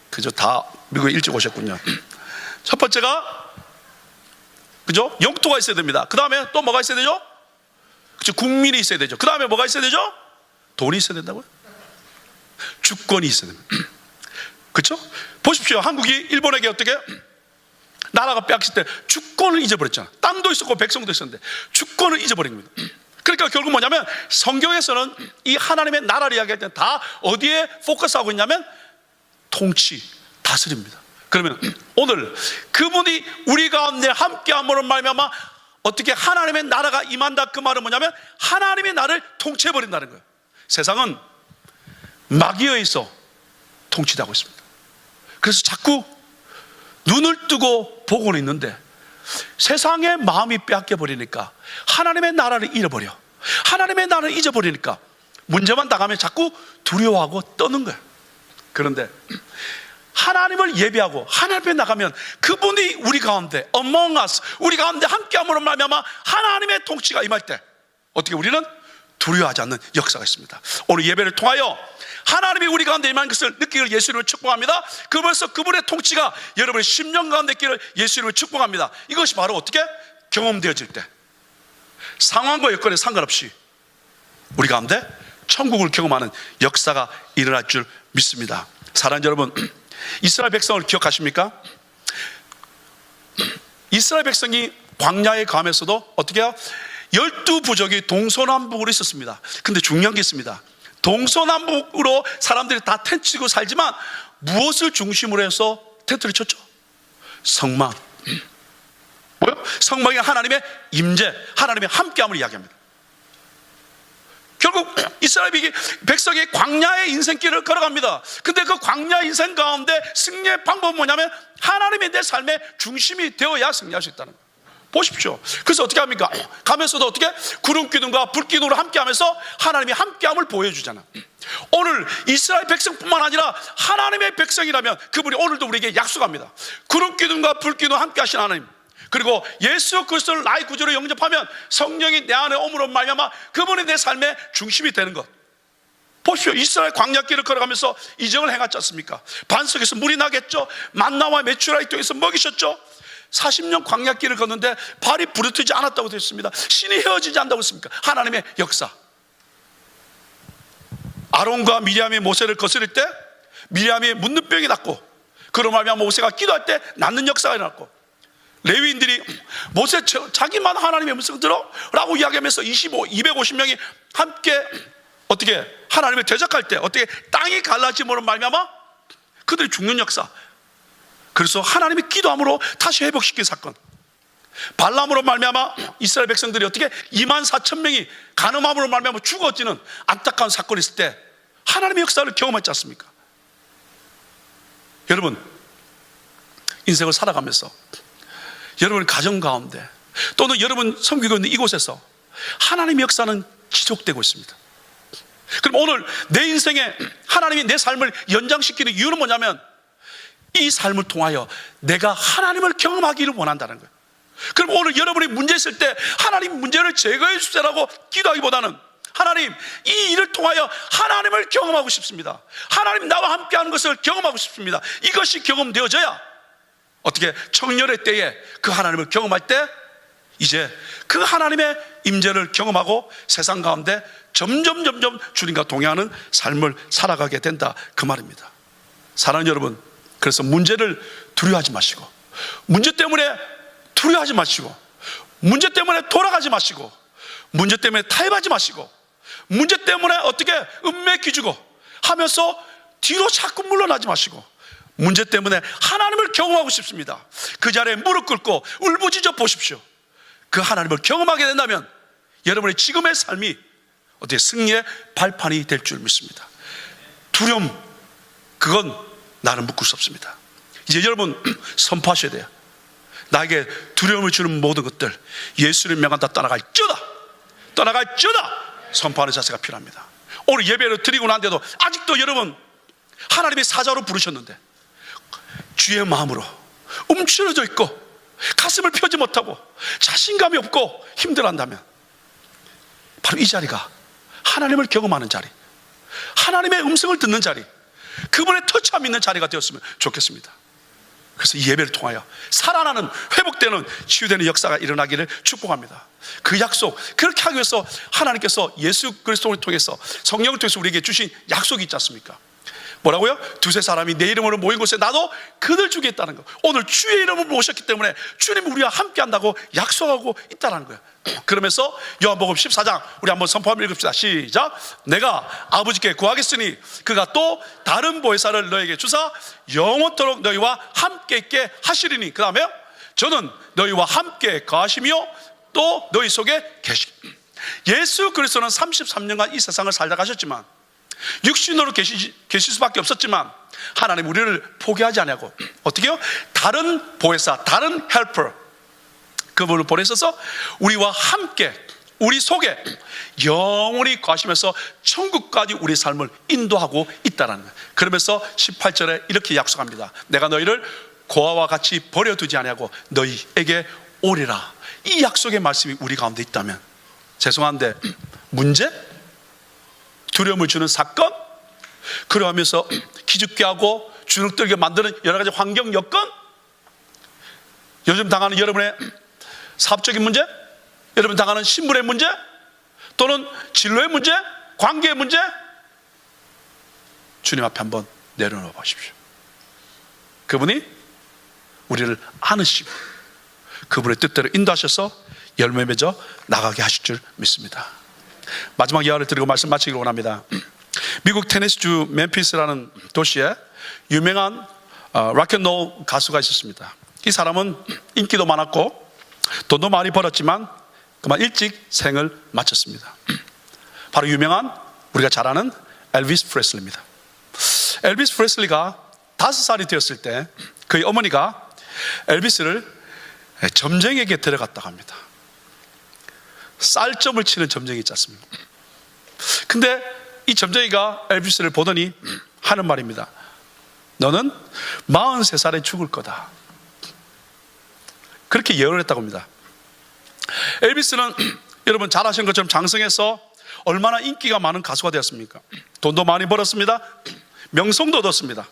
Speaker 1: 그죠? 다 미국에 일찍 오셨군요. 첫 번째가, 그죠? 영토가 있어야 됩니다. 그 다음에 또 뭐가 있어야 되죠? 그죠? 국민이 있어야 되죠. 그 다음에 뭐가 있어야 되죠? 돈이 있어야 된다고요? 주권이 있어야 됩니다. 그렇죠? 보십시오. 한국이 일본에게 어떻게 나라가 빼앗길 때 주권을 잊어버렸잖아. 땅도 있었고 백성도 있었는데 주권을 잊어버린 겁니다. 그러니까 결국 뭐냐면, 성경에서는 이 하나님의 나라를 이야기할 때는 다 어디에 포커스하고 있냐면 통치, 다스립니다. 그러면 오늘 그분이 우리 가운데 함께함으로 말미암아 어떻게 하나님의 나라가 임한다, 그 말은 뭐냐면 하나님의 나라를 통치해버린다는 거예요. 세상은 마귀에 의해서 통치되고 있습니다. 그래서 자꾸 눈을 뜨고 보고는 있는데 세상의 마음이 빼앗겨 버리니까 하나님의 나라를 잃어버려. 하나님의 나라를 잊어버리니까 문제만 당하면 자꾸 두려워하고 떠는 거예요. 그런데 하나님을 예배하고 하나님 앞에 나가면 그분이 우리 가운데 among us, 우리 가운데 함께함으로 말미암아 하나님의 통치가 임할 때 어떻게 우리는 두려워하지 않는 역사가 있습니다. 오늘 예배를 통하여 하나님이 우리 가운데 임한 것을 느끼기를 예수 이름으로 축복합니다. 그러면서 그분의 통치가 여러분의 심령 가운데 있기를 예수 이름으로 축복합니다. 이것이 바로 어떻게 경험되어질 때 상황과 여건에 상관없이 우리 가운데 천국을 경험하는 역사가 일어날 줄 믿습니다. 사랑하는 여러분, 이스라엘 백성을 기억하십니까? 이스라엘 백성이 광야에 가면서도 어떻게 해요? 12부족이 동서남북으로 있었습니다. 근데 중요한 게 있습니다. 동서남북으로 사람들이 다 텐트 치고 살지만 무엇을 중심으로 해서 텐트를 쳤죠? 성막. 뭐요? 성막이 하나님의 임재, 하나님의 함께함을 이야기합니다. 결국 이스라엘 백성이 광야의 인생길을 걸어갑니다. 근데 그 광야 인생 가운데 승리의 방법은 뭐냐면 하나님이 내 삶의 중심이 되어야 승리할 수 있다는 거예요. 보십시오. 그래서 어떻게 합니까? 가면서도 어떻게 구름 기둥과 불 기둥으로 함께 하면서 하나님이 함께함을 보여주잖아. 오늘 이스라엘 백성뿐만 아니라 하나님의 백성이라면 그분이 오늘도 우리에게 약속합니다. 구름 기둥과 불 기둥 함께 하신 하나님, 그리고 예수 그리스도를 나의 구주로 영접하면 성령이 내 안에 오므로 말미암아 그분이 내 삶의 중심이 되는 것. 보십시오. 이스라엘 광야길을 걸어가면서 이정을 행하지 않습니까? 반석에서 물이 나겠죠. 만나와 메추라기 통해서 먹이셨죠. 40년 광야길을 걷는데 발이 부르트지 않았다고 되어 있습니다. 신이 헤어지지 않는다고 했습니까? 하나님의 역사. 아론과 미리암이 모세를 거스릴 때 미리암이 묻는 병이 났고, 그로 말미암아 모세가 기도할 때 낫는 역사가 일어났고, 레위인들이 모세 자기만 하나님의 음성 들어 라고 이야기하면서 250명이 함께 어떻게 하나님을 대적할 때 어떻게 땅이 갈라짐으로 말미암아 그들이 죽는 역사. 그래서 하나님이 기도함으로 다시 회복시킨 사건. 발람으로 말미암아 이스라엘 백성들이 어떻게 24,000명이 간음함으로 말미암아 죽어지는 안타까운 사건이 있을 때 하나님의 역사를 경험했지 않습니까? 여러분, 인생을 살아가면서 여러분 가정 가운데 또는 여러분 섬기고 있는 이곳에서 하나님의 역사는 지속되고 있습니다. 그럼 오늘 내 인생에 하나님이 내 삶을 연장시키는 이유는 뭐냐면 이 삶을 통하여 내가 하나님을 경험하기를 원한다는 거예요. 그럼 오늘 여러분이 문제 있을 때 하나님 문제를 제거해 주세요라고 기도하기보다는 하나님, 이 일을 통하여 하나님을 경험하고 싶습니다. 하나님 나와 함께하는 것을 경험하고 싶습니다. 이것이 경험되어져야 어떻게 청년의 때에 그 하나님을 경험할 때 이제 그 하나님의 임재를 경험하고 세상 가운데 점점 주님과 동행하는 삶을 살아가게 된다, 그 말입니다. 사랑하는 여러분, 그래서 문제를 두려워하지 마시고, 문제 때문에 두려워하지 마시고, 문제 때문에 돌아가지 마시고, 문제 때문에 타협하지 마시고, 문제 때문에 어떻게 은맥 기주고 하면서 뒤로 자꾸 물러나지 마시고, 문제 때문에 하나님을 경험하고 싶습니다. 그 자리에 무릎 꿇고 울부짖어 보십시오. 그 하나님을 경험하게 된다면 여러분의 지금의 삶이 어떻게 승리의 발판이 될 줄 믿습니다. 두려움, 그건 나는 묶을 수 없습니다. 이제 여러분 선포하셔야 돼요. 나에게 두려움을 주는 모든 것들 예수를 명한다 떠나갈지어다, 떠나갈지어다 선포하는 자세가 필요합니다. 오늘 예배를 드리고 난 데도 아직도 여러분 하나님의 사자로 부르셨는데 주의 마음으로 움츠러져 있고 가슴을 펴지 못하고 자신감이 없고 힘들어한다면 바로 이 자리가 하나님을 경험하는 자리, 하나님의 음성을 듣는 자리, 그분의 터치함 있는 자리가 되었으면 좋겠습니다. 그래서 이 예배를 통하여 살아나는, 회복되는, 치유되는 역사가 일어나기를 축복합니다. 그 약속, 그렇게 하기 위해서 하나님께서 예수 그리스도를 통해서, 성령을 통해서 우리에게 주신 약속이 있지 않습니까? 뭐라고요? 두세 사람이 내 이름으로 모인 곳에 나도 그들 중에 있다는 거. 오늘 주의 이름으로 모셨기 때문에 주님이 우리와 함께 한다고 약속하고 있다는 거예요. 그러면서 요한복음 14장 우리 한번 선포하며 읽읍시다. 시작. 내가 아버지께 구하겠으니 그가 또 다른 보혜사를 너에게 주사 영원토록 너희와 함께 있게 하시리니, 그 다음에 저는 너희와 함께 거하시며 또 너희 속에 계시. 예수 그리스도는 33년간 이 세상을 살다 가셨지만, 육신으로 계실 수밖에 없었지만 하나님 우리를 포기하지 않냐고 어떻게요? 다른 보혜사, 다른 헬퍼, 그분을 보내셔서 우리와 함께 우리 속에 영원히 거하시면서 천국까지 우리 삶을 인도하고 있다는 거예요. 그러면서 18절에 이렇게 약속합니다. 내가 너희를 고아와 같이 버려두지 않냐고 너희에게 오리라. 이 약속의 말씀이 우리 가운데 있다면, 죄송한데 문제? 두려움을 주는 사건, 그러하면서 기죽게 하고 주눅들게 만드는 여러 가지 환경 여건, 요즘 당하는 여러분의 사업적인 문제, 여러분 당하는 신분의 문제, 또는 진로의 문제, 관계의 문제, 주님 앞에 한번 내려놓아 보십시오. 그분이 우리를 안으시고 그분의 뜻대로 인도하셔서 열매 맺어 나가게 하실 줄 믿습니다. 마지막 예화를 드리고 말씀 마치기를 원합니다. 미국 테네시주 멤피스라는 도시에 유명한 락앤롤 가수가 있었습니다. 이 사람은 인기도 많았고 돈도 많이 벌었지만 그만 일찍 생을 마쳤습니다. 바로 유명한, 우리가 잘 아는 엘비스 프레슬리입니다. 엘비스 프레슬리가 5살이 되었을 때 그의 어머니가 엘비스를 점쟁이에게 데려갔다고 합니다. 쌀점을 치는 점쟁이 있지 않습니까? 근데 이 점쟁이가 엘비스를 보더니 하는 말입니다. 너는 43살에 죽을 거다. 그렇게 예언을 했다고 합니다. 엘비스는 여러분 잘 아시는 것처럼 장성해서 얼마나 인기가 많은 가수가 되었습니까? 돈도 많이 벌었습니다. 명성도 얻었습니다.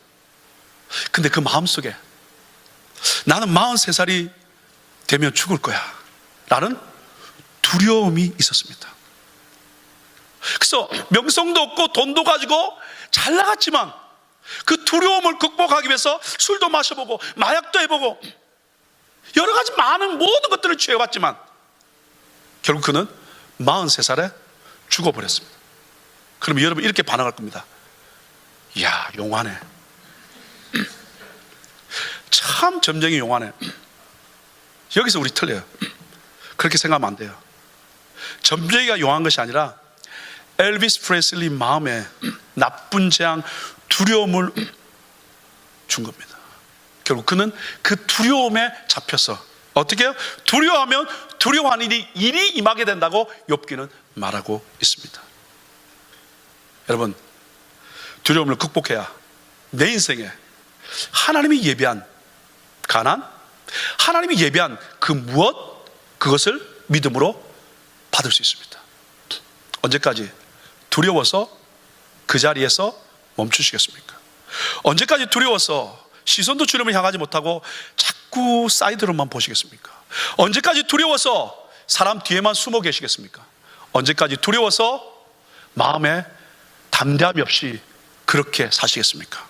Speaker 1: 근데 그 마음속에 나는 43살이 되면 죽을 거야 라는 두려움이 있었습니다. 그래서 명성도 없고 돈도 가지고 잘 나갔지만 그 두려움을 극복하기 위해서 술도 마셔보고 마약도 해보고 여러 가지 많은 모든 것들을 취해봤지만 결국 그는 43살에 죽어버렸습니다. 그럼 여러분 이렇게 반응할 겁니다. 이야, 용하네. 참 점쟁이 용하네. 여기서 우리 틀려요. 그렇게 생각하면 안 돼요. 점쟁이가 용한 것이 아니라 엘비스 프레슬리 마음에 나쁜 재앙, 두려움을 준 겁니다. 결국 그는 그 두려움에 잡혀서 어떻게 해요? 두려워하면 두려워하는 일이 임하게 된다고 욥기는 말하고 있습니다. 여러분, 두려움을 극복해야 내 인생에 하나님이 예비한 가난, 하나님이 예비한 그 무엇, 그것을 믿음으로 받을 수 있습니다. 언제까지 두려워서 그 자리에서 멈추시겠습니까? 언제까지 두려워서 시선도 주님을 향하지 못하고 자꾸 사이드로만 보시겠습니까? 언제까지 두려워서 사람 뒤에만 숨어 계시겠습니까? 언제까지 두려워서 마음에 담대함이 없이 그렇게 사시겠습니까?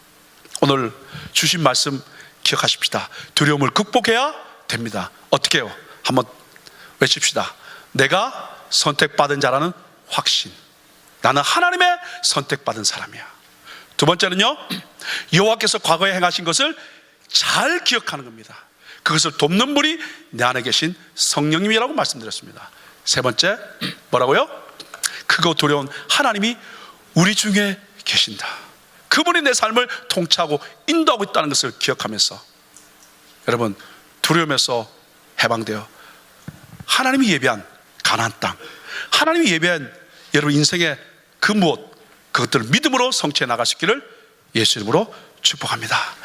Speaker 1: 오늘 주신 말씀 기억하십시다. 두려움을 극복해야 됩니다. 어떻게 해요? 한번 외칩시다. 내가 선택받은 자라는 확신. 나는 하나님의 선택받은 사람이야. 두 번째는요, 여호와께서 과거에 행하신 것을 잘 기억하는 겁니다. 그것을 돕는 분이 내 안에 계신 성령님이라고 말씀드렸습니다. 세 번째, 뭐라고요? 크고 두려운 하나님이 우리 중에 계신다. 그분이 내 삶을 통치하고 인도하고 있다는 것을 기억하면서 여러분, 두려움에서 해방되어 하나님이 예비한 가나안 땅, 하나님이 예비한 여러분 인생의 그 무엇, 그것들을 믿음으로 성취해 나갈 수 있기를 예수 이름으로 축복합니다.